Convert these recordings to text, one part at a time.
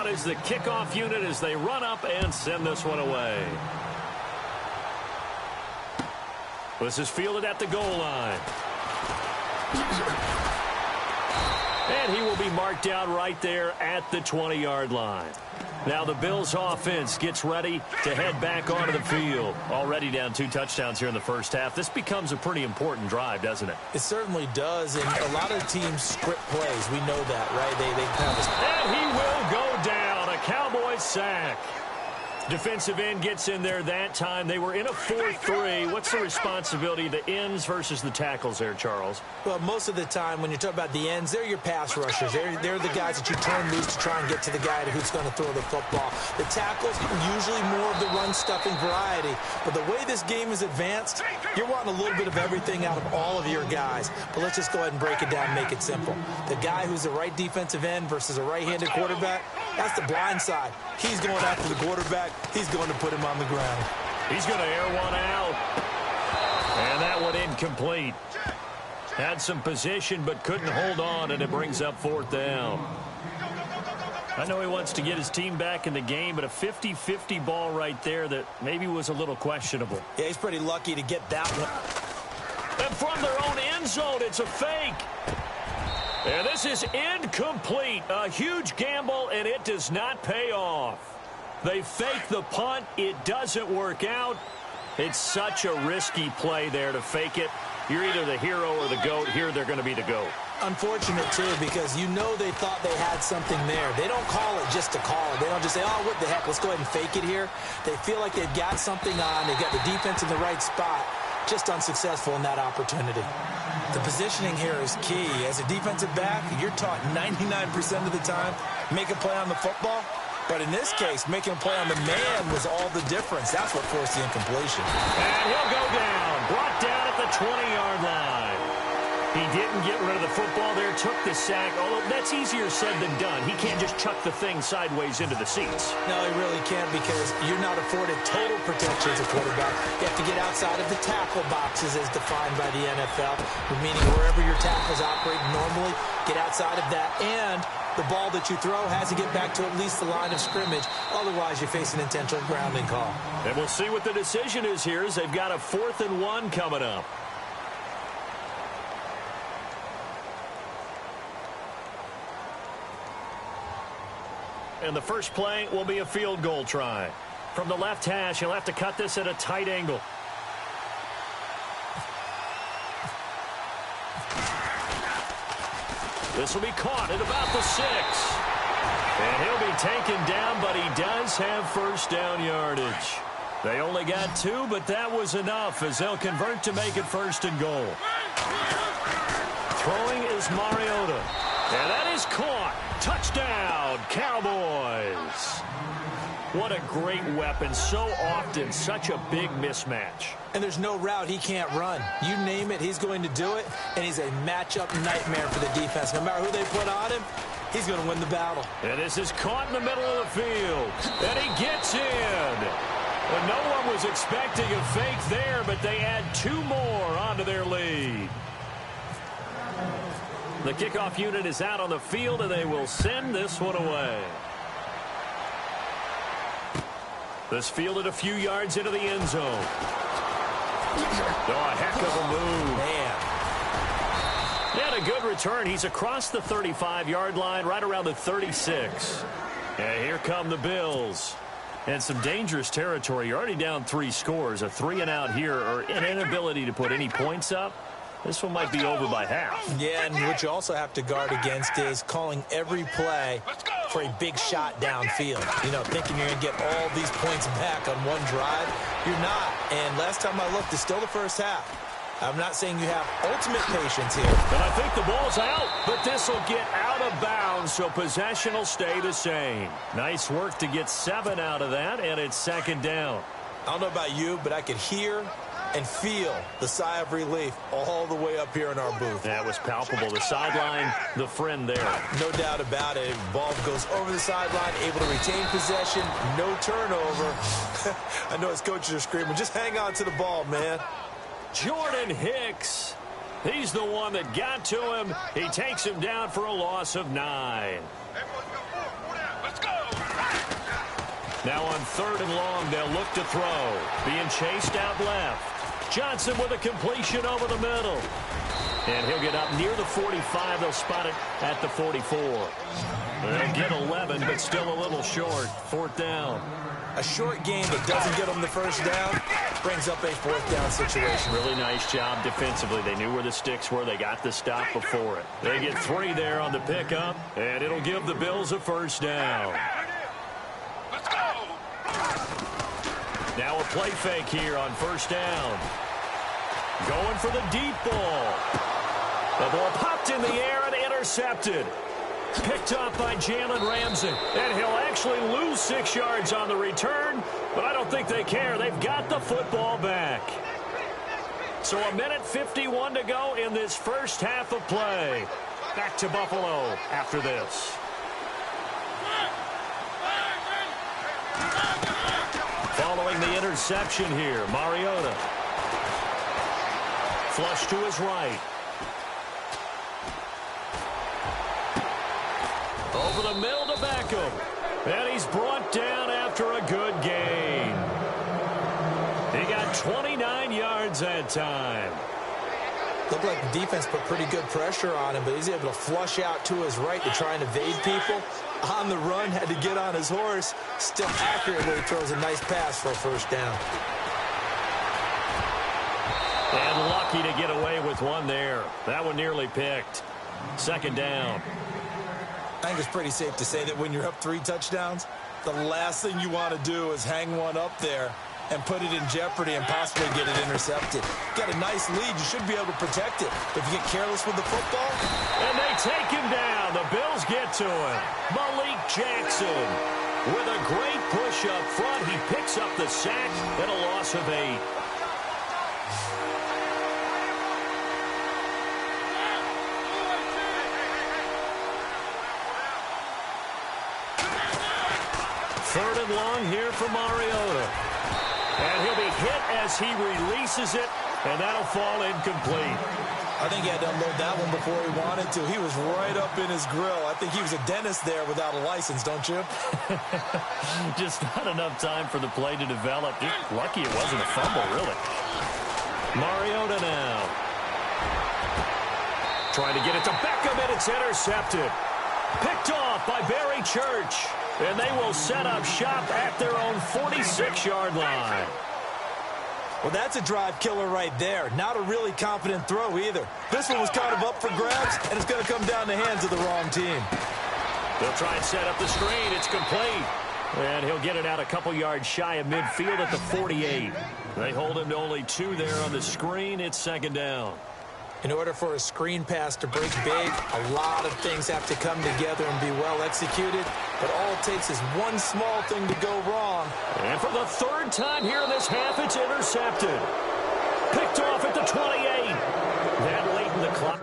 out is the kickoff unit as they run up and send this one away. This is fielded at the goal line. And he will be marked down right there at the 20-yard line. Now the Bills offense gets ready to head back onto the field. Already down 2 touchdowns here in the first half. This becomes a pretty important drive, doesn't it? It certainly does, and a lot of teams script plays. We know that, right? They kind of... And he will go down. A Cowboys sack. Defensive end gets in there that time. They were in a 4-3. What's the responsibility of the ends versus the tackles there, Charles? Well, most of the time when you talk about the ends, they're your pass rushers. They're the guys that you turn loose to try and get to the guy who's going to throw the football. The tackles, usually more of the run-stuffing variety. But the way this game is advanced, you're wanting a little bit of everything out of all of your guys. But let's just go ahead and break it down and make it simple. The guy who's the right defensive end versus a right-handed quarterback, that's the blind side. He's going after the quarterback. He's going to put him on the ground. He's going to air one out. And that one incomplete. Had some position but couldn't hold on, and it brings up 4th down. I know he wants to get his team back in the game, but a 50-50 ball right there that maybe was a little questionable. Yeah, he's pretty lucky to get that one. And from their own end zone, it's a fake. And this is incomplete. A huge gamble, and it does not pay off. They fake the punt. It doesn't work out. It's such a risky play there to fake it. You're either the hero or the GOAT. Here they're going to be the GOAT. Unfortunate, too, because you know they thought they had something there. They don't call it just to call it. They don't just say, oh, what the heck, let's go ahead and fake it here. They feel like they've got something on. They've got the defense in the right spot. Just unsuccessful in that opportunity. The positioning here is key. As a defensive back, you're taught 99% of the time, make a play on the football. But in this case, making a play on the man was all the difference. That's what forced the incompletion. And he'll go down. Brought down at the 20-yard line. He didn't get rid of the football there, took the sack. Although that's easier said than done. He can't just chuck the thing sideways into the seats. No, he really can't because you're not afforded total protection as a quarterback. You have to get outside of the tackle boxes as defined by the NFL, meaning wherever your tackles operate normally, get outside of that. And the ball that you throw has to get back to at least the line of scrimmage. Otherwise, you face an intentional grounding call. And we'll see what the decision is here as they've got a 4th and 1 coming up. And the first play will be a field goal try. From the left hash, he'll have to cut this at a tight angle. This will be caught at about the 6. And he'll be taken down, but he does have first down yardage. They only got 2, but that was enough as they'll convert to make it 1st and goal. Throwing is Mariota. And that is caught. Touchdown, Cowboys. What a great weapon. So often, such a big mismatch. And there's no route he can't run. You name it, he's going to do it. And he's a matchup nightmare for the defense. No matter who they put on him, he's going to win the battle. And this is caught in the middle of the field. And he gets in. Well, no one was expecting a fake there, but they add 2 more onto their lead. The kickoff unit is out on the field, and they will send this one away. This fielded a few yards into the end zone. Oh, a heck of a move. Man. And a good return. He's across the 35-yard line, right around the 36. And here come the Bills. And some dangerous territory. You're already down 3 scores. A 3-and-out here, or an inability to put any points up. This one might be over by half. Yeah, and what you also have to guard against is calling every play for a big shot downfield. You know, thinking you're going to get all these points back on one drive. You're not. And last time I looked, it's still the first half. I'm not saying you have ultimate patience here. And I think the ball's out, but this will get out of bounds, so possession will stay the same. Nice work to get 7 out of that, and it's 2nd down. I don't know about you, but I could hear and feel the sigh of relief all the way up here in our booth. That was palpable. The sideline, the friend there. No doubt about it. Ball goes over the sideline, able to retain possession, no turnover. I know his coaches are screaming, just hang on to the ball, man. Jordan Hicks. He's the one that got to him. He takes him down for a loss of 9. Let's go. Now on 3rd and long, they'll look to throw. Being chased out left. Johnson with a completion over the middle. And he'll get up near the 45. They'll spot it at the 44. They'll get 11, but still a little short. 4th down. A short game that doesn't get them the first down brings up a 4th down situation. Really nice job defensively. They knew where the sticks were. They got the stop before it. They get 3 there on the pickup, and it'll give the Bills a 1st down. Let's go! Now a play fake here on 1st down. Going for the deep ball. The ball popped in the air and intercepted. Picked up by Jalen Ramsey. And he'll actually lose 6 yards on the return, but I don't think they care. They've got the football back. So 1:51 to go in this first half of play. Back to Buffalo after this. Following the interception here, Mariota. Flush to his right. Over the middle to Beckham. And he's brought down after a good gain. He got 29 yards that time. Looked like the defense put pretty good pressure on him, but he's able to flush out to his right to try and evade people. On the run, had to get on his horse. Still accurately throws a nice pass for a 1st down. And lucky to get away with one there. That one nearly picked. 2nd down. I think it's pretty safe to say that when you're up 3 touchdowns, the last thing you want to do is hang one up there and put it in jeopardy and possibly get it intercepted. Got a nice lead. You should be able to protect it. But if you get careless with the football. And they take him down. The Bills get to him. Malik Jackson with a great push up front. He picks up the sack and a loss of 8. Third and long here for Mariota. And he'll be hit as he releases it, and that'll fall incomplete. I think he had to unload that one before he wanted to. He was right up in his grill. I think he was a dentist there without a license, don't you? Just not enough time for the play to develop. Just lucky it wasn't a fumble, really. Mariota now. Trying to get it to Beckham, and it's intercepted. Picked off by Barry Church. And they will set up shop at their own 46-yard line. Well, that's a drive killer right there. Not a really confident throw either. This one was kind of up for grabs, and it's going to come down the hands of the wrong team. They'll try and set up the screen. It's complete. And he'll get it out a couple yards shy of midfield at the 48. They hold him to only 2 there on the screen. It's 2nd down. In order for a screen pass to break big, a lot of things have to come together and be well executed. But all it takes is one small thing to go wrong. And for the 3rd time here in this half, it's intercepted. Picked off at the 28. That late in the clock.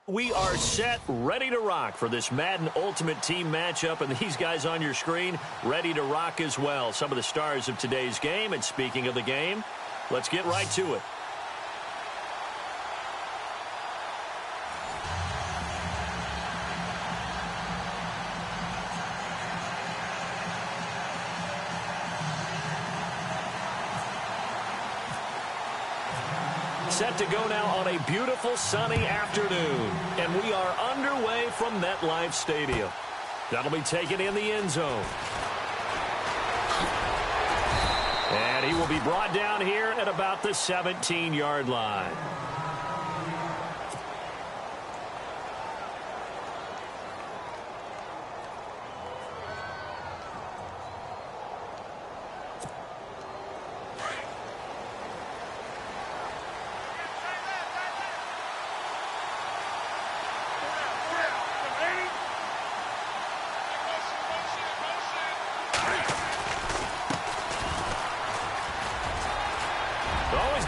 We are set, ready to rock for this Madden Ultimate Team matchup, and these guys on your screen ready to rock as well. Some of the stars of today's game, and speaking of the game, let's get right to it. Set to go now on a beautiful sunny afternoon, and we are underway from MetLife Stadium. That'll be taken in the end zone. And he will be brought down here at about the 17-yard line.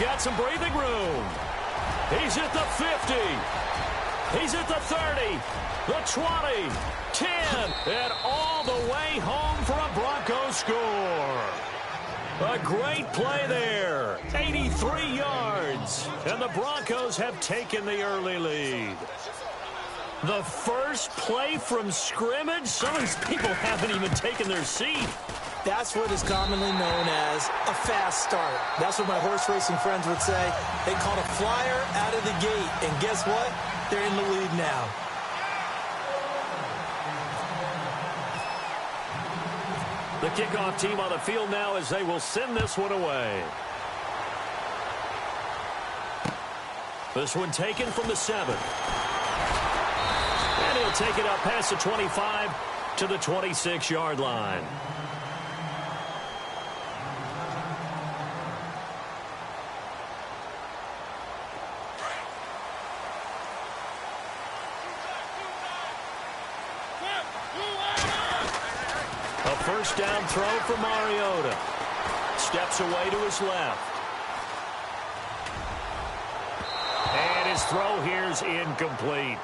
Got some breathing room. He's at the 50. He's at the 30, the 20, 10, and all the way home for a Broncos score. A great play there. 83 yards, and the Broncos have taken the early lead. The first play from scrimmage. Some of these people haven't even taken their seat. That's what is commonly known as a fast start. That's what my horse racing friends would say. They caught a flyer out of the gate, and guess what? They're in the lead now. The kickoff team on the field now as they will send this one away. This one taken from the 7. And he'll take it up past the 25 to the 26-yard line. First down throw for Mariota. Steps away to his left. And his throw here is incomplete.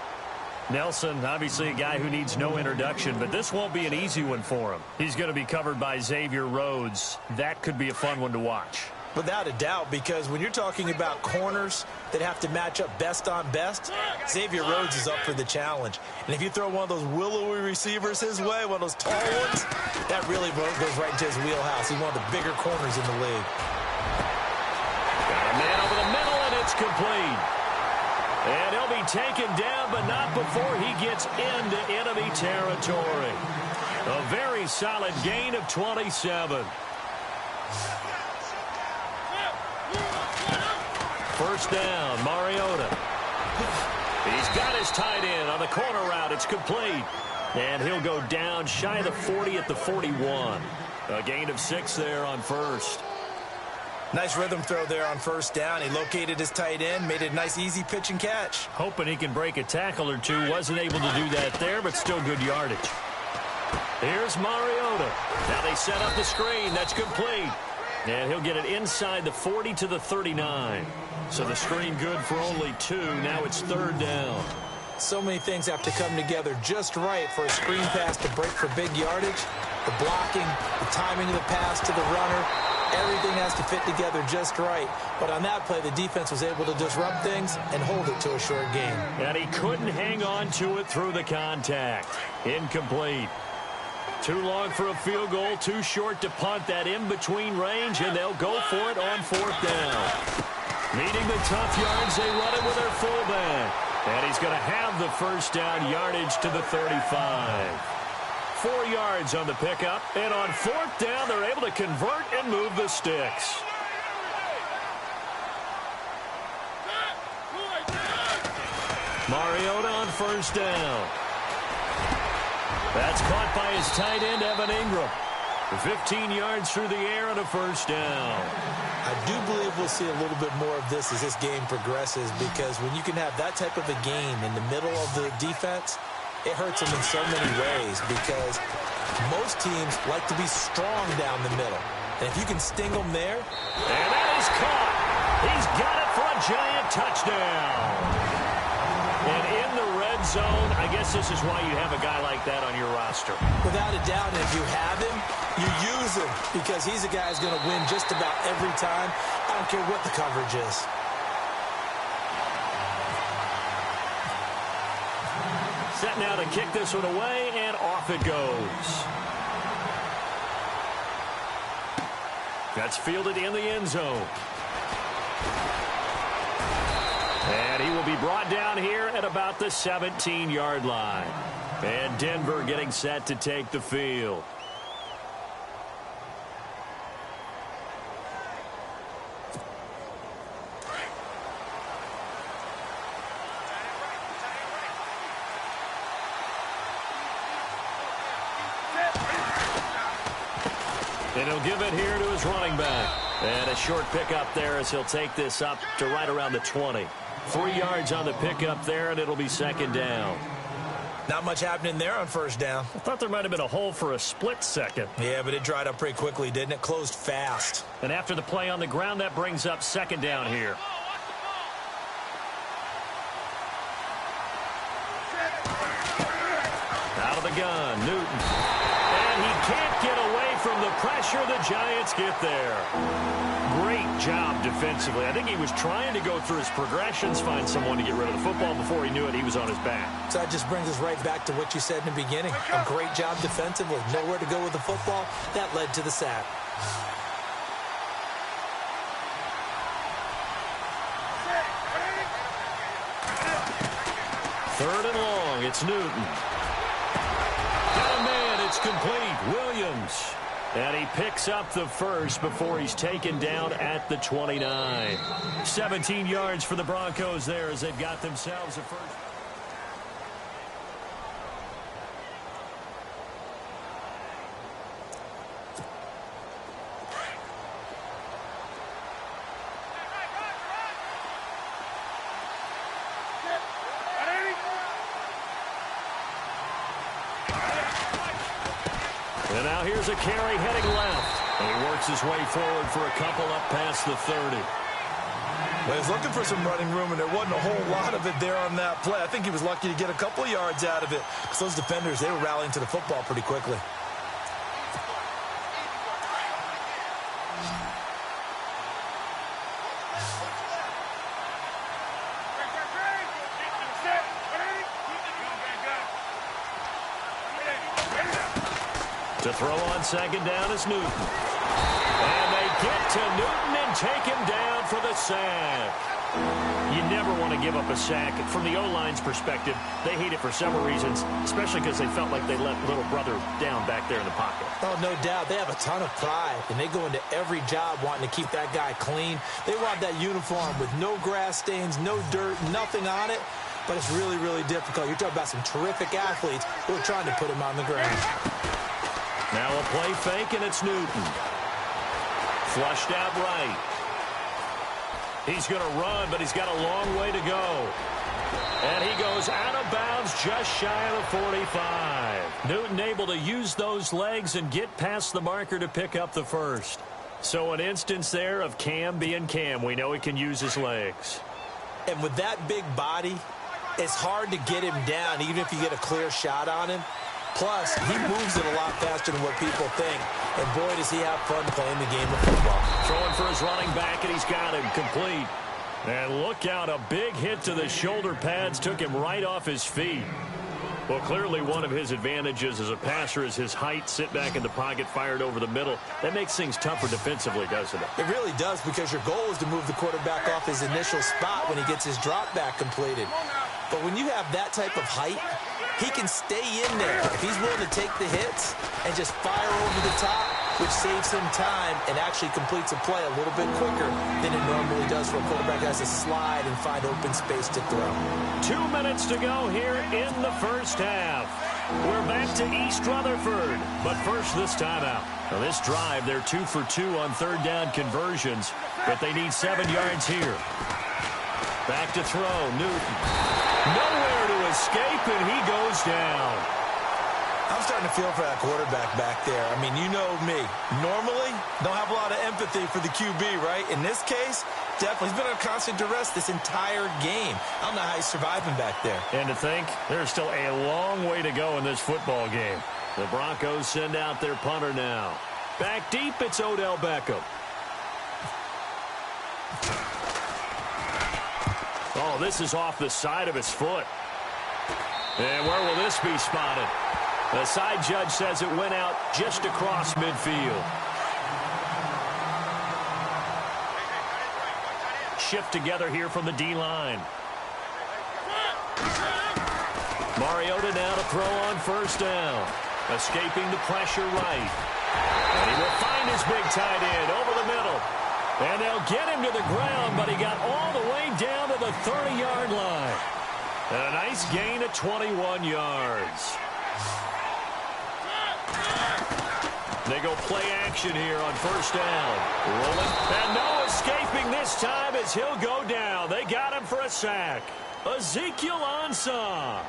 Nelson, obviously a guy who needs no introduction, but this won't be an easy one for him. He's going to be covered by Xavier Rhodes. That could be a fun one to watch. Without a doubt, because when you're talking about corners that have to match up best on best, Xavier Rhodes is up for the challenge. And if you throw one of those willowy receivers his way, one of those tall ones, that really goes right into his wheelhouse. He's one of the bigger corners in the league. Got a man over the middle, and it's complete. And he'll be taken down, but not before he gets into enemy territory. A very solid gain of 27. First down, Mariota. He's got his tight end on the corner route. It's complete. And he'll go down shy of the 40 at the 41. A gain of 6 there on first. Nice rhythm throw there on first down. He located his tight end, made it a nice easy pitch and catch. Hoping he can break a tackle or two. Wasn't able to do that there, but still good yardage. Here's Mariota. Now they set up the screen. That's complete. And he'll get it inside the 40 to the 39. So the screen good for only 2. Now it's third down. So many things have to come together just right for a screen pass to break for big yardage. The blocking, the timing of the pass to the runner, everything has to fit together just right. But on that play, the defense was able to disrupt things and hold it to a short gain. And he couldn't hang on to it through the contact. Incomplete. Too long for a field goal, too short to punt that in-between range, and they'll go for it on fourth down. Meeting the tough yards, they run it with their fullback. And he's going to have the first down yardage to the 35. 4 yards on the pickup, and on fourth down, they're able to convert and move the sticks. Mariota on first down. That's caught by his tight end, Evan Ingram. 15 yards through the air and a first down. I do believe we'll see a little bit more of this as this game progresses, because when you can have that type of a game in the middle of the defense, it hurts them in so many ways, because most teams like to be strong down the middle. And if you can sting them there. And that is caught. He's got it for a giant touchdown. And in the zone. I guess this is why you have a guy like that on your roster. Without a doubt, and if you have him, you use him because he's a guy who's going to win just about every time. I don't care what the coverage is. Set now to kick this one away, and off it goes. That's fielded in the end zone. And he will be brought down here at about the 17-yard line. And Denver getting set to take the field. And he'll give it here to his running back. And a short pickup there as he'll take this up to right around the 20. 3 yards on the pickup there, and it'll be second down. Not much happening there on first down. I thought there might have been a hole for a split second. Yeah, but it dried up pretty quickly, didn't it? Closed fast. And after the play on the ground, that brings up second down here. Out of the gun, Newton. And he can't get away from the pressure. The Giants get there. Great job defensively. I think he was trying to go through his progressions, find someone to get rid of the football. Before he knew it, he was on his back. So that just brings us right back to what you said in the beginning. A great job defensively. Nowhere to go with the football. That led to the sack. Third and long. It's Newton. Got a man. It's complete. Williams. And he picks up the first before he's taken down at the 29. 17 yards for the Broncos there as they've got themselves a first. And now here's a carry heading left. And he works his way forward for a couple up past the 30. Well, he's looking for some running room, and there wasn't a whole lot of it there on that play. I think he was lucky to get a couple of yards out of it because those defenders, they were rallying to the football pretty quickly. To throw on second down is Newton. And they get to Newton and take him down for the sack. You never want to give up a sack. From the O-line's perspective, they hate it for several reasons, especially because they felt like they let little brother down back there in the pocket. Oh, no doubt. They have a ton of pride, and they go into every job wanting to keep that guy clean. They want that uniform with no grass stains, no dirt, nothing on it. But it's really, really difficult. You're talking about some terrific athletes who are trying to put him on the ground. Now a play fake, and it's Newton. Flushed out right. He's going to run, but he's got a long way to go. And he goes out of bounds just shy of the 45. Newton able to use those legs and get past the marker to pick up the first. So an instance there of Cam being Cam. We know he can use his legs. And with that big body, it's hard to get him down, even if you get a clear shot on him. Plus, he moves it a lot faster than what people think. And boy, does he have fun playing the game of football. Throwing for his running back, and he's got him complete. And look out, a big hit to the shoulder pads took him right off his feet. Well, clearly one of his advantages as a passer is his height, sit back in the pocket, fired over the middle. That makes things tougher defensively, doesn't it? It really does, because your goal is to move the quarterback off his initial spot when he gets his drop back completed. But when you have that type of height, he can stay in there if he's willing to take the hits and just fire over the top, which saves him time and actually completes a play a little bit quicker than it normally does for a quarterback who has to slide and find open space to throw. 2 minutes to go here in the first half. We're back to East Rutherford, but first this timeout. Now this drive, they're 2 for 2 on third down conversions, but they need 7 yards here. Back to throw, Newton. Nowhere to escape, and he goes down. I'm starting to feel for that quarterback back there. I mean, you know me. Normally, don't have a lot of empathy for the QB, right? In this case, definitely. He's been under constant duress this entire game. I don't know how he's surviving back there. And to think, there's still a long way to go in this football game. The Broncos send out their punter now. Back deep, it's Odell Beckham. Oh, this is off the side of his foot. And where will this be spotted? The side judge says it went out just across midfield. Shift together here from the D-line. Mariota now to throw on first down. Escaping the pressure right. And he will find his big tight end over the middle. And they'll get him to the ground, but he got all the way down to the 30-yard line. And a nice gain of 21 yards. They go play action here on first down. Rolling. And no escaping this time as he'll go down. They got him for a sack. Ezekiel Ansah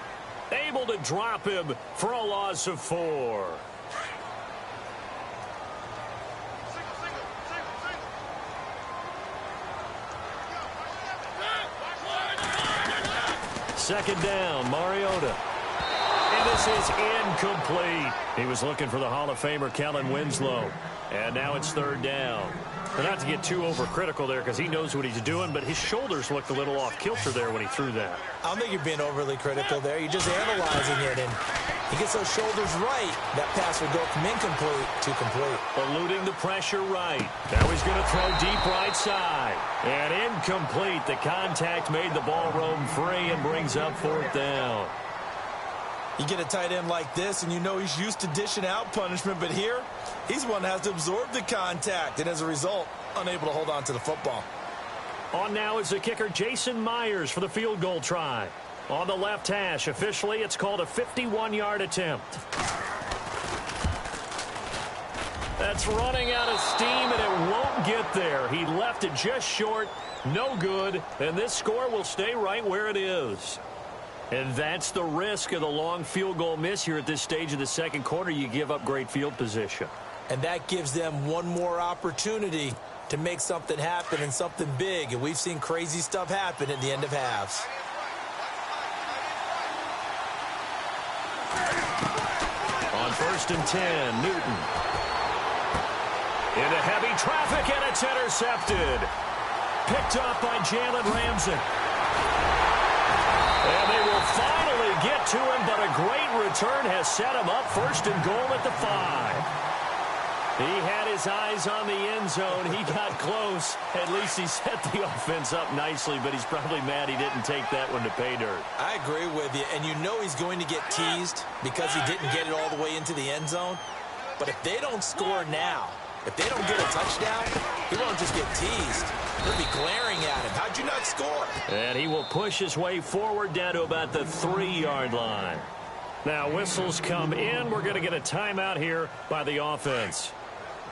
able to drop him for a loss of 4. Second down, Mariota. And this is incomplete. He was looking for the Hall of Famer Kellen Winslow. And now it's third down. But not to get too overcritical there because he knows what he's doing, but his shoulders looked a little off kilter there when he threw that. I don't think you're being overly critical there. You're just analyzing it, and he gets those shoulders right. That pass would go from incomplete to complete. Eluding the pressure right. Now he's going to throw deep right side. And incomplete. The contact made the ball roam free and brings up fourth down. You get a tight end like this, and you know he's used to dishing out punishment, but here, he's one that has to absorb the contact, and as a result, unable to hold on to the football. On now is the kicker, Jason Myers, for the field goal try. On the left hash, officially, it's called a 51-yard attempt. That's running out of steam, and it won't get there. He left it just short, no good, and this score will stay right where it is. And that's the risk of the long field goal miss here at this stage of the second quarter. You give up great field position. And that gives them one more opportunity to make something happen and something big. And we've seen crazy stuff happen at the end of halves. On first and 10, Newton. Into heavy traffic, and it's intercepted. Picked up by Jalen Ramsey. And they will finally get to him, but a great return has set him up first and goal at the 5. He had his eyes on the end zone. He got close. At least he set the offense up nicely, but he's probably mad he didn't take that one to pay dirt. I agree with you, and you know he's going to get teased because he didn't get it all the way into the end zone. But if they don't score now, if they don't get a touchdown, he won't just get teased. He'll be glaring at him. How'd you not score? And he will push his way forward down to about the 3-yard line. Now whistles come in. We're going to get a timeout here by the offense,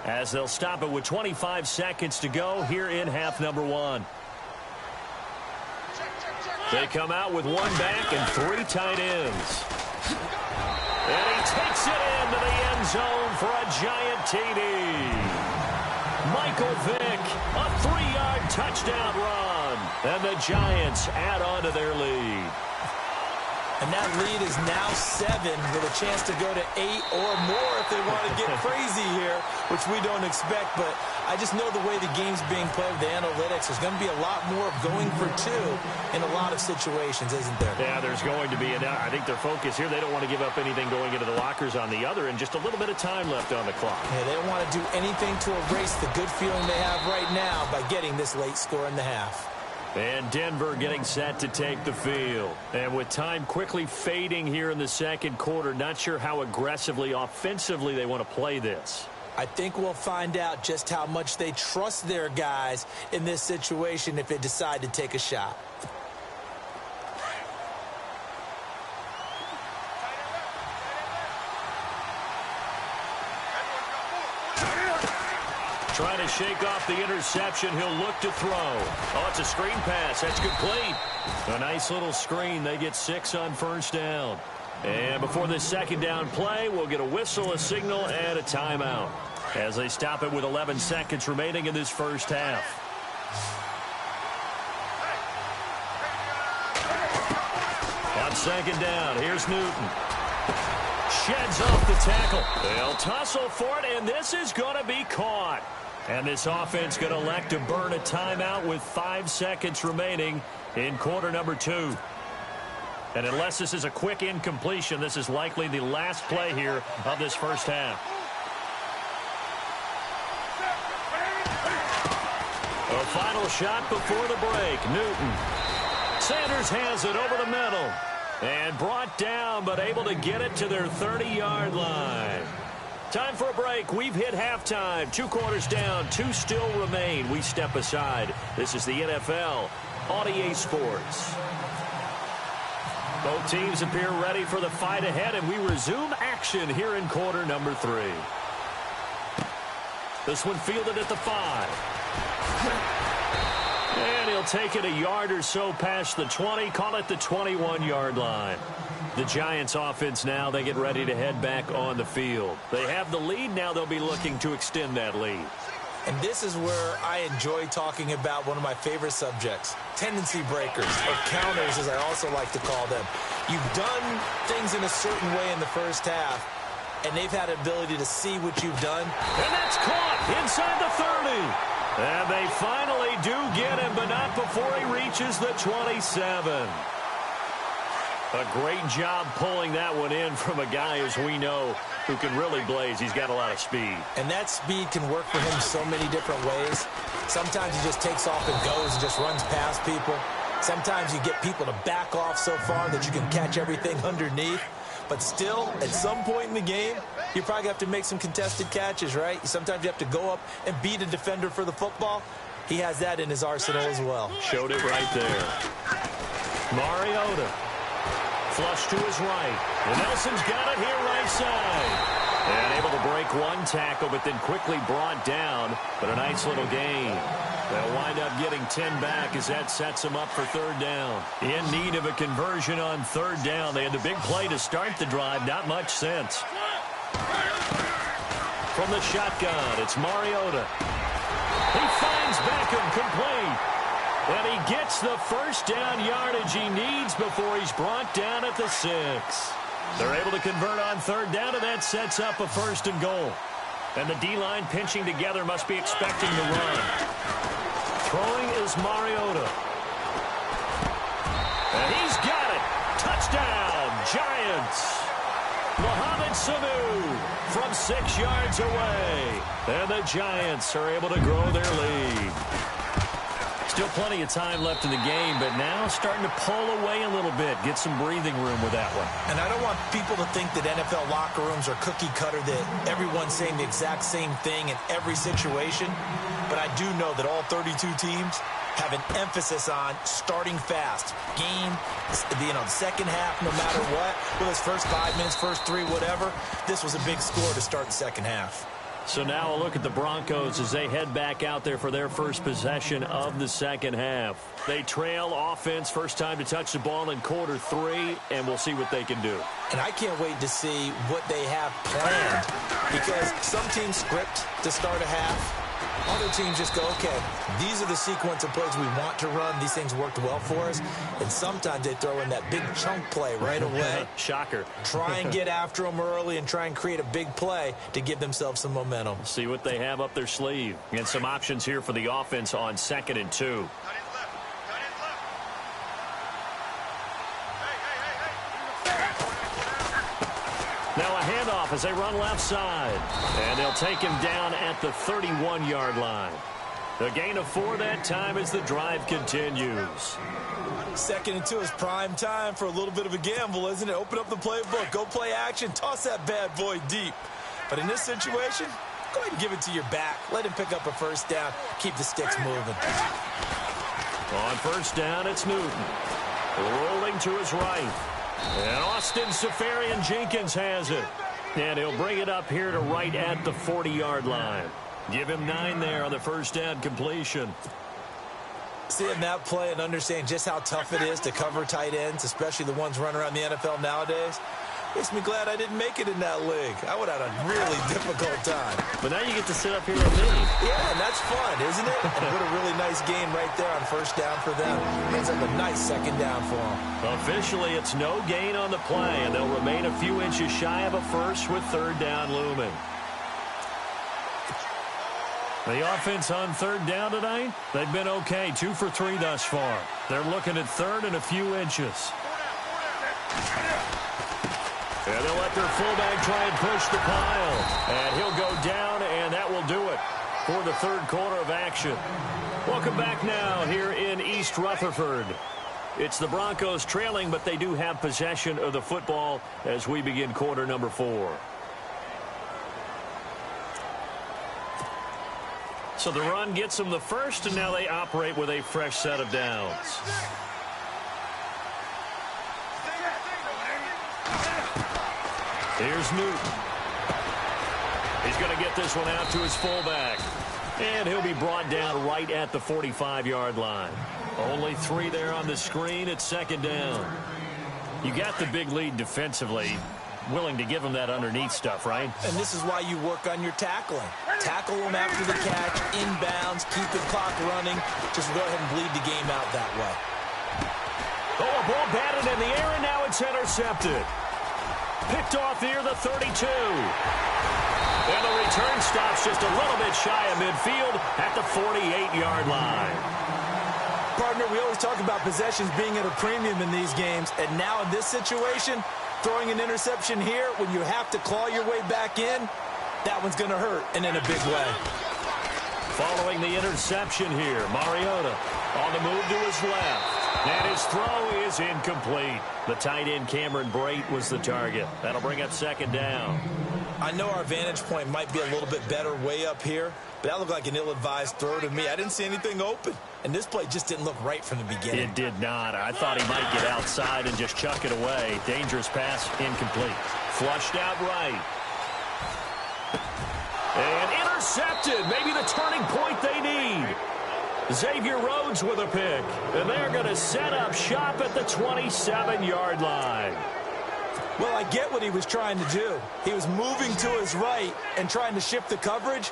as they'll stop it with 25 seconds to go here in half number 1. They come out with one back and 3 tight ends. And he takes it into the end zone for a giant TD. Michael Vick, a 3-yard touchdown run. And the Giants add on to their lead. And that lead is now 7 with a chance to go to 8 or more if they want to get crazy here, which we don't expect. But I just know the way the game's being played with the analytics, there's going to be a lot more of going for 2 in a lot of situations, isn't there? Yeah, there's going to be. And I think their focus here, they don't want to give up anything going into the lockers on the other, and just a little bit of time left on the clock. Yeah, they don't want to do anything to erase the good feeling they have right now by getting this late score in the half. And Denver getting set to take the field. And with time quickly fading here in the second quarter, not sure how aggressively, offensively they want to play this. I think we'll find out just how much they trust their guys in this situation if they decide to take a shot. Trying to shake off the interception. He'll look to throw. Oh, it's a screen pass. That's complete. A nice little screen. They get 6 on first down. And before this second down play, we'll get a whistle, a signal, and a timeout as they stop it with 11 seconds remaining in this first half. On second down, here's Newton. Sheds off the tackle. They'll tussle for it, and this is going to be caught. And this offense going to elect to burn a timeout with 5 seconds remaining in quarter number 2. And unless this is a quick incompletion, this is likely the last play here of this first half. A final shot before the break. Newton. Sanders has it over the middle. And brought down, but able to get it to their 30-yard line. Time for a break. We've hit halftime. 2 quarters down. 2 still remain. We step aside. This is the NFL on EA Sports. Both teams appear ready for the fight ahead, and we resume action here in quarter number 3. This one fielded at the 5. And he'll take it a yard or so past the 20, call it the 21-yard line. The Giants offense now, they get ready to head back on the field. They have the lead, now they'll be looking to extend that lead. And this is where I enjoy talking about one of my favorite subjects, tendency breakers, or counters as I also like to call them. You've done things in a certain way in the first half, and they've had the ability to see what you've done. And that's caught inside the 30. And they finally do get him, but not before he reaches the 27. A great job pulling that one in from a guy, as we know, who can really blaze. He's got a lot of speed. And that speed can work for him so many different ways. Sometimes he just takes off and goes and just runs past people. Sometimes you get people to back off so far that you can catch everything underneath. But still, at some point in the game, you probably have to make some contested catches, right? Sometimes you have to go up and beat a defender for the football. He has that in his arsenal as well. Showed it right there. Mariota. Flush to his right. And Nelson's got it here right side. And able to break one tackle, but then quickly brought down. But a nice little gain. They'll wind up getting 10 back as that sets them up for third down. In need of a conversion on third down. They had the big play to start the drive. Not much sense. From the shotgun, it's Mariota. He finds Beckham complete. And he gets the first down yardage he needs before he's brought down at the 6. They're able to convert on third down, and that sets up a first and goal. And the D-line pinching together must be expecting the run. Throwing is Mariota. And he's got it. Touchdown, Giants. Mohamed Sanu from 6 yards away. And the Giants are able to grow their lead. Still plenty of time left in the game, but now starting to pull away a little bit. Get some breathing room with that one. And I don't want people to think that NFL locker rooms are cookie cutter, that everyone's saying the exact same thing in every situation. But I do know that all 32 teams have an emphasis on starting fast. Game, the second half, no matter what. Whether it's first 5 minutes, first 3, whatever. This was a big score to start the second half. So now a look at the Broncos as they head back out there for their first possession of the second half. They trail offense, first time to touch the ball in quarter 3, and we'll see what they can do. And I can't wait to see what they have planned, because some teams script to start a half. Other teams just go, okay, these are the sequence of plays we want to run. These things worked well for us. And sometimes they throw in that big chunk play right away. Shocker. Try and get after them early and try and create a big play to give themselves some momentum. See what they have up their sleeve. And some options here for the offense on 2nd and 2. Now a handoff as they run left side. And they'll take him down at the 31-yard line. A gain of 4 that time as the drive continues. 2nd and 2 is prime time for a little bit of a gamble, isn't it? Open up the playbook. Go play action. Toss that bad boy deep. But in this situation, go ahead and give it to your back. Let him pick up a first down. Keep the sticks moving. On first down, it's Newton. Rolling to his right. And Austin Seferian-Jenkins has it. And he'll bring it up here to right at the 40-yard line. Give him 9 there on the first down completion. Seeing that play and understand just how tough it is to cover tight ends, especially the ones running around the NFL nowadays. Makes me glad I didn't make it in that league. I would have had a really difficult time. But now you get to sit up here with me. Yeah, and that's fun, isn't it? And what a really nice game right there on first down for them. Ends up a nice second down for them. Officially, it's no gain on the play, and they'll remain a few inches shy of a first with third down looming. The offense on third down tonight, they've been okay, 2 for 3 thus far. They're looking at third and a few inches. And they'll let their fullback try and push the pile. And he'll go down, and that will do it for the third quarter of action. Welcome back now here in East Rutherford. It's the Broncos trailing, but they do have possession of the football as we begin quarter number 4. So the run gets them the first, and now they operate with a fresh set of downs. Here's Newton. He's going to get this one out to his fullback. And he'll be brought down right at the 45-yard line. Only 3 there on the screen at second down. You got the big lead defensively. Willing to give them that underneath stuff, right? And this is why you work on your tackling. Tackle them after the catch, inbounds, keep the clock running. Just go ahead and bleed the game out that way. Oh, a ball batted in the air, and now it's intercepted. Picked off near the 32. And the return stops just a little bit shy of midfield at the 48-yard line. Partner, we always talk about possessions being at a premium in these games, and now in this situation, throwing an interception here when you have to claw your way back in, that one's going to hurt, and in a big way. Following the interception here, Mariota on the move to his left. And his throw is incomplete. The tight end Cameron Brate was the target. That'll bring up second down. I know our vantage point might be a little bit better way up here, but that looked like an ill-advised throw to me. I didn't see anything open, and this play just didn't look right from the beginning. It did not. I thought he might get outside and just chuck it away. Dangerous pass, incomplete. Flushed out right. And intercepted. Maybe the turning point they need. Xavier Rhodes with a pick. And they're going to set up shop at the 27-yard line. Well, I get what he was trying to do. He was moving to his right and trying to shift the coverage,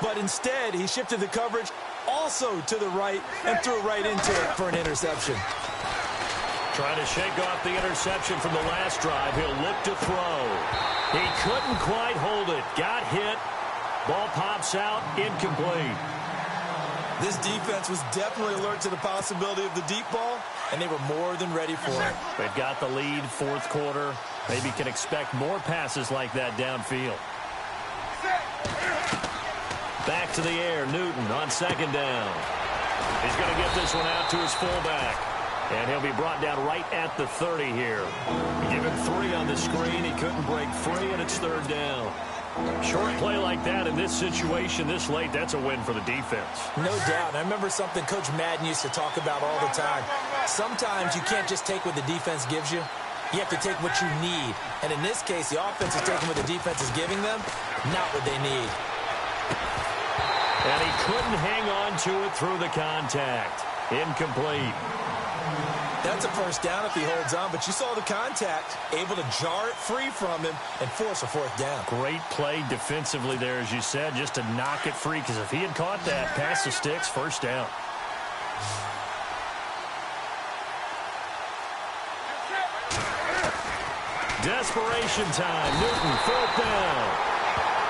but instead he shifted the coverage also to the right and threw right into it for an interception. Trying to shake off the interception from the last drive. He'll look to throw. He couldn't quite hold it. Got hit. Ball pops out. Incomplete. This defense was definitely alert to the possibility of the deep ball, and they were more than ready for it. They've got the lead, fourth quarter. Maybe can expect more passes like that downfield. Back to the air, Newton on second down. He's going to get this one out to his fullback. And he'll be brought down right at the 30 here. Give him 3 on the screen. He couldn't break free, and it's third down. Short play like that in this situation this late, that's a win for the defense. No doubt. I remember something Coach Madden used to talk about all the time. Sometimes you can't just take what the defense gives you. You have to take what you need. And in this case, the offense is taking what the defense is giving them, not what they need. And he couldn't hang on to it through the contact. Incomplete. That's a first down if he holds on, but you saw the contact, able to jar it free from him and force a fourth down. Great play defensively there, as you said, just to knock it free, because if he had caught that, past the sticks, first down. Desperation time. Newton, fourth down.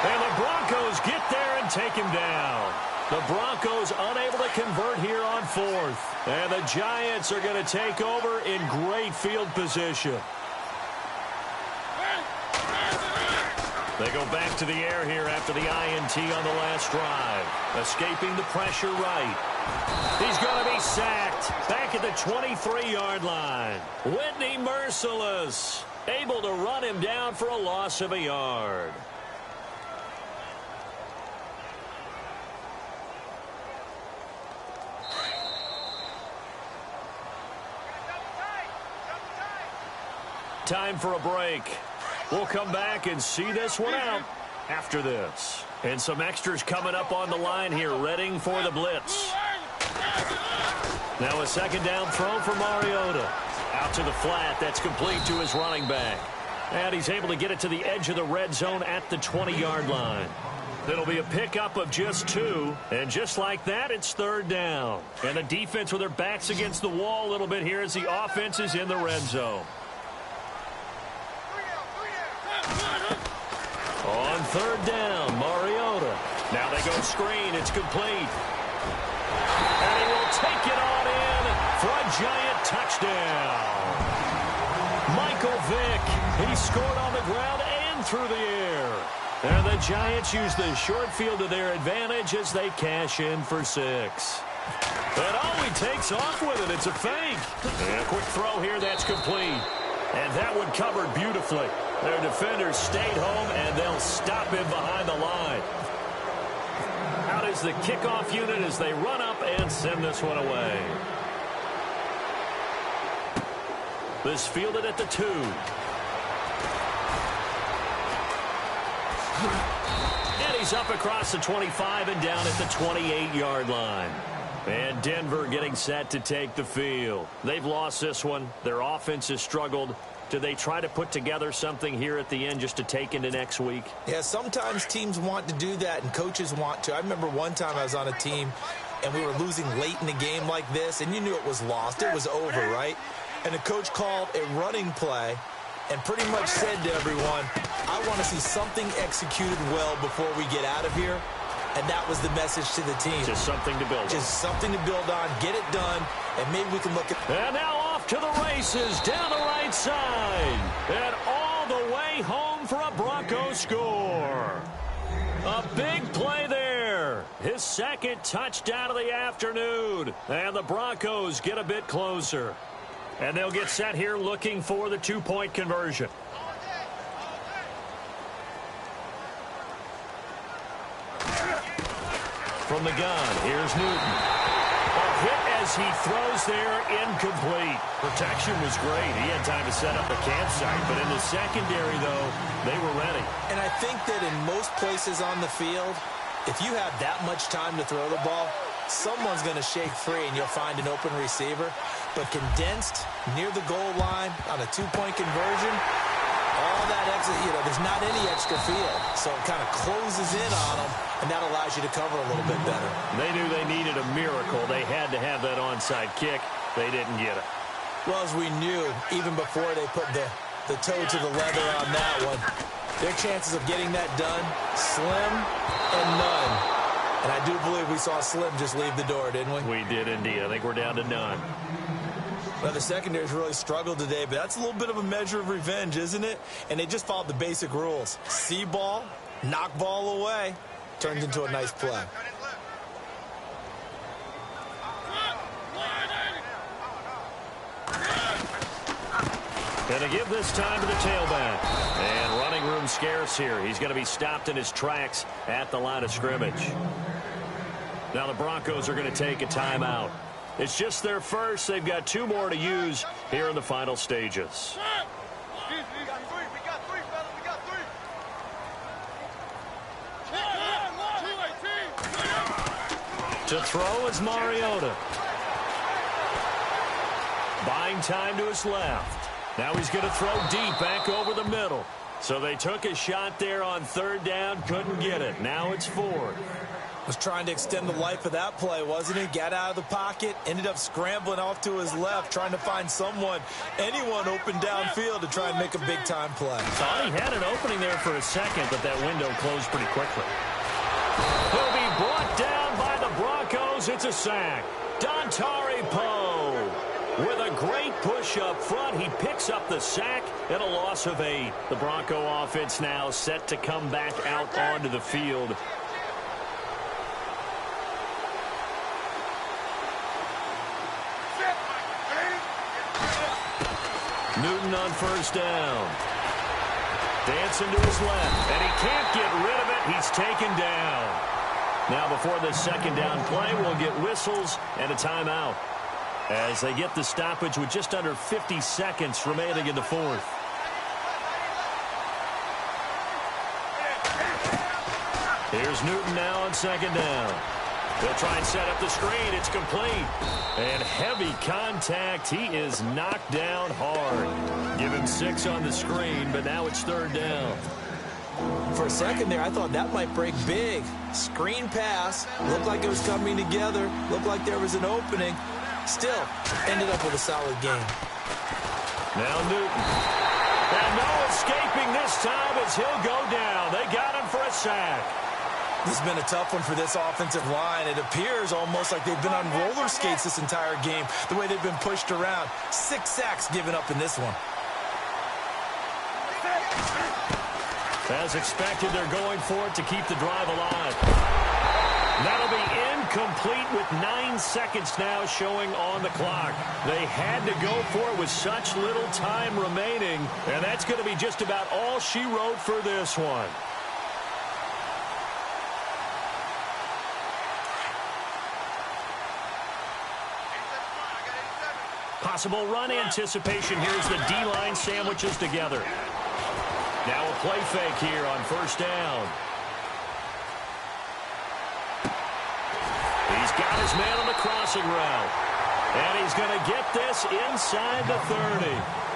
And the Broncos get there and take him down. The Broncos unable to convert here on fourth. And the Giants are going to take over in great field position. They go back to the air here after the INT on the last drive. Escaping the pressure right. He's going to be sacked back at the 23-yard line. Whitney merciless. Able to run him down for a loss of a yard. Time for a break. We'll come back and see this one out after this. And some extras coming up on the line here, readying for the blitz. Now a second down throw for Mariota. Out to the flat. That's complete to his running back. And he's able to get it to the edge of the red zone at the 20-yard line. It'll be a pickup of just 2, and just like that, it's 3rd down. And the defense with their backs against the wall a little bit here as the offense is in the red zone. On 3rd down, Mariota. Now they go screen. It's complete. And he will take it on in for a giant touchdown. Michael Vick, he scored on the ground and through the air. And the Giants use the short field to their advantage as they cash in for 6. And oh, he takes off with it. It's a fake. And a quick throw here. That's complete. And that one covered beautifully. Their defenders stayed home, and they'll stop him behind the line. Out is the kickoff unit as they run up and send this one away. This fielded at the 2. And he's up across the 25 and down at the 28-yard line. And Denver getting set to take the field. They've lost this one. Their offense has struggled. Do they try to put together something here at the end just to take into next week? Yeah, sometimes teams want to do that and coaches want to. I remember one time I was on a team and we were losing late in the game like this, and you knew it was lost. It was over, right? And the coach called a running play and pretty much said to everyone, I want to see something executed well before we get out of here. And that was the message to the team. Just something to build on. Just something to build on, get it done, and maybe we can look at... And now off to the races down the right side. And all the way home for a Broncos score. A big play there. His 2nd touchdown of the afternoon. And the Broncos get a bit closer. And they'll get set here looking for the 2-point conversion. From the gun, here's Newton. A hit as he throws there, incomplete. Protection was great. He had time to set up a campsite, but in the secondary, though, they were ready. And I think that in most places on the field, if you have that much time to throw the ball, someone's going to shake free and you'll find an open receiver. But condensed, near the goal line, on a 2-point conversion, all that extra, there's not any extra field. So it kind of closes in on them, and that allows you to cover a little bit better. They knew they needed a miracle. They had to have that onside kick. They didn't get it. Well, as we knew, even before they put the toe to the leather on that one, their chances of getting that done, slim and none. And I do believe we saw Slim just leave the door, didn't we? We did indeed. I think we're down to none. Well, the secondary's really struggled today, but that's a little bit of a measure of revenge, isn't it? And they just followed the basic rules. See ball, knock ball away. Turns into a nice play. Going to give this time to the tailback. And running room scarce here. He's going to be stopped in his tracks at the line of scrimmage. Now the Broncos are going to take a timeout. It's just their first. They've got 2 more to use here in the final stages. To throw is Mariota. Buying time to his left. Now he's going to throw deep back over the middle. So they took a shot there on 3rd down, couldn't get it. Now it's 4th. Was trying to extend the life of that play, wasn't he? Got out of the pocket, ended up scrambling off to his left, trying to find anyone open downfield to try and make a big-time play. Thought he had an opening there for a second, but that window closed pretty quickly. He'll be brought down by the Broncos. It's a sack. Dontari Poe with a great push up front. He picks up the sack and a loss of 8. The Bronco offense now set to come back out onto the field. Newton on 1st down. Dancing to his left, and he can't get rid of it. He's taken down. Now before this 2nd down play, we'll get whistles and a timeout as they get the stoppage with just under 50 seconds remaining in the 4th. Here's Newton now on 2nd down. They'll try and set up the screen. It's complete. And heavy contact. He is knocked down hard. Give him 6 on the screen, but now it's 3rd down. For a second there, I thought that might break big. Screen pass. Looked like it was coming together. Looked like there was an opening. Still, ended up with a solid game. Now Newton. And no escaping this time as he'll go down. They got him for a sack. This has been a tough one for this offensive line. It appears almost like they've been on roller skates this entire game, the way they've been pushed around. 6 sacks given up in this one. As expected, they're going for it to keep the drive alive. That'll be incomplete with 9 seconds now showing on the clock. They had to go for it with such little time remaining, and that's going to be just about all she wrote for this one. Possible run anticipation here as the D-line sandwiches together. Now a play fake here on 1st down. He's got his man on the crossing route. And he's going to get this inside the 30.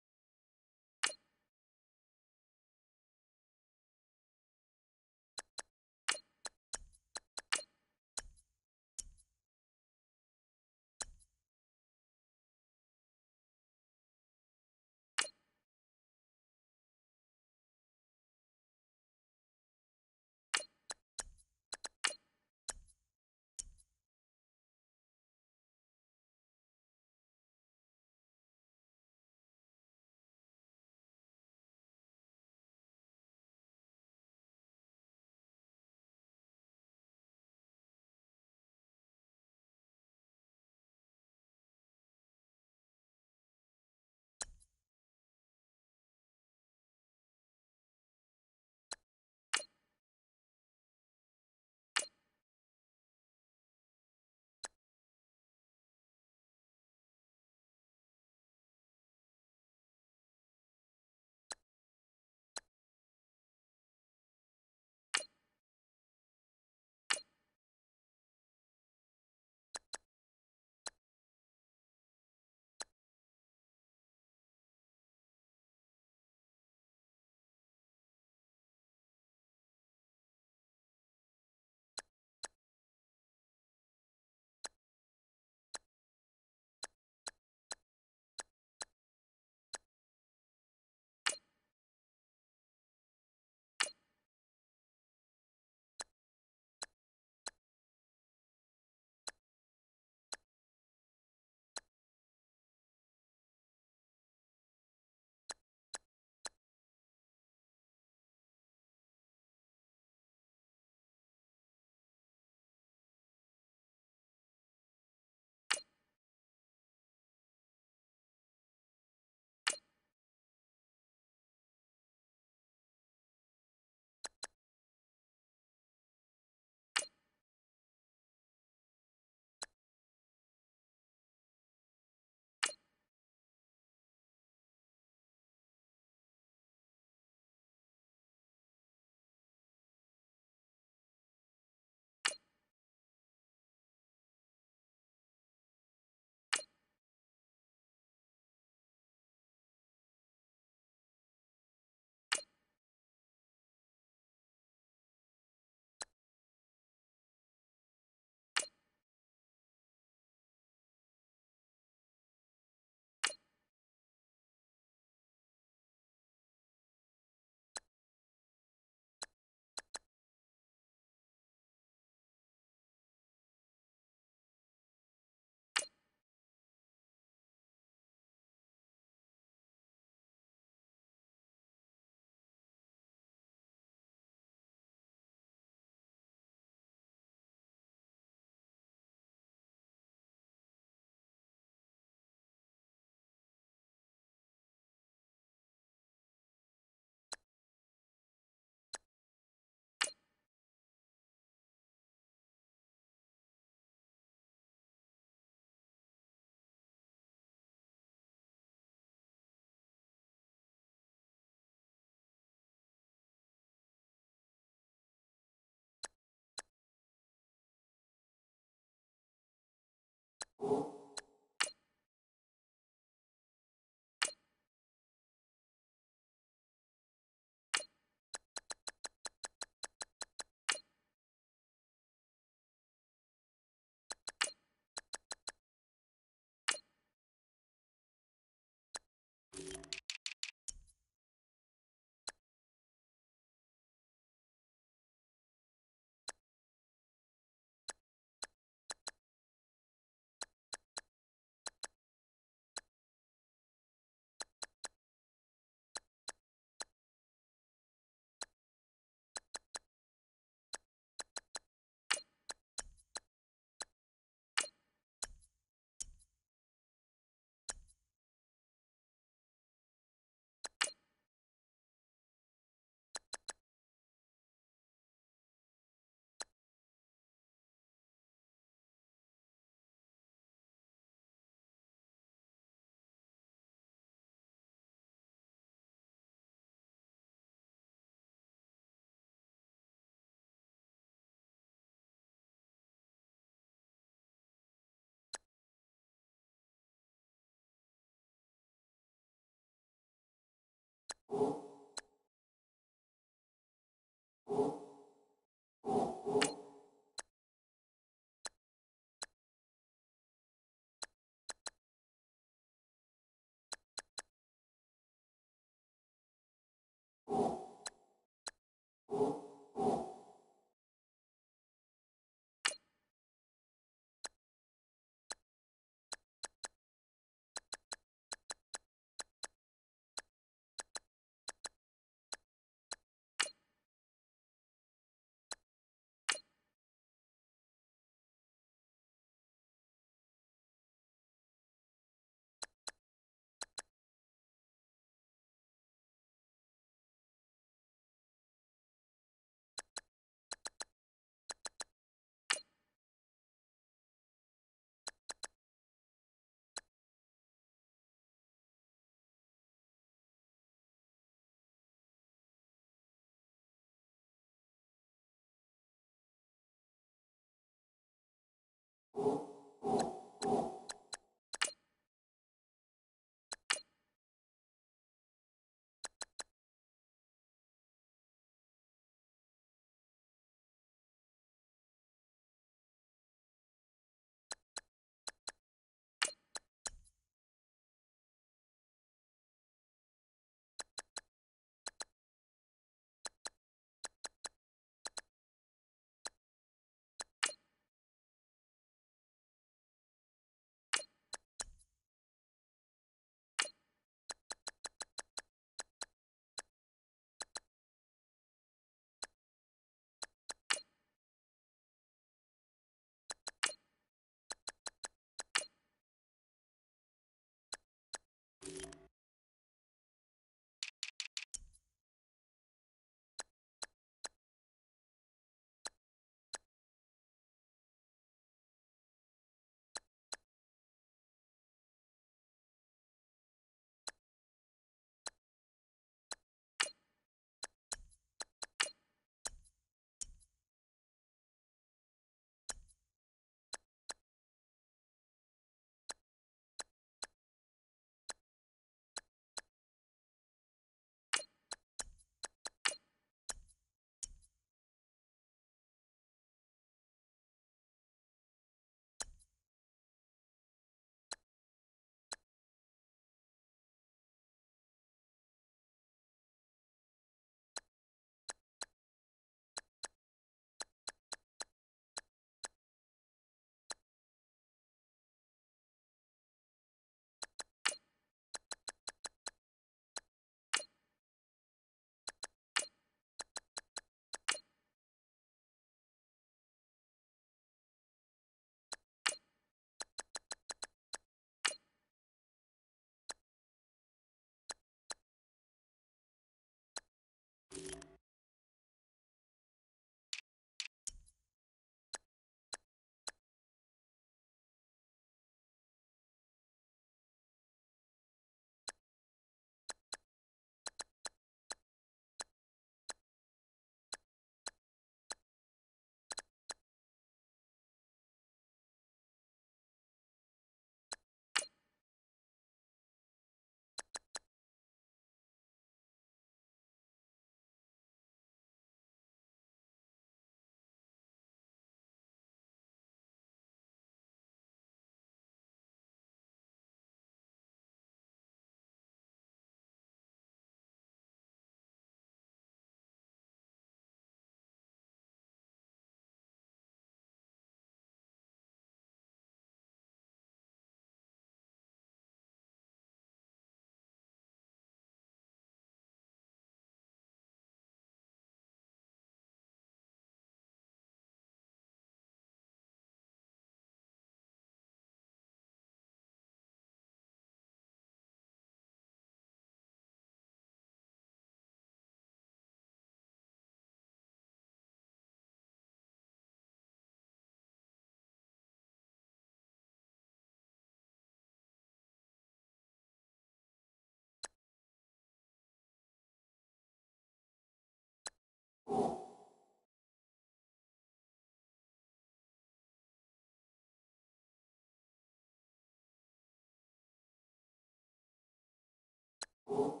Go!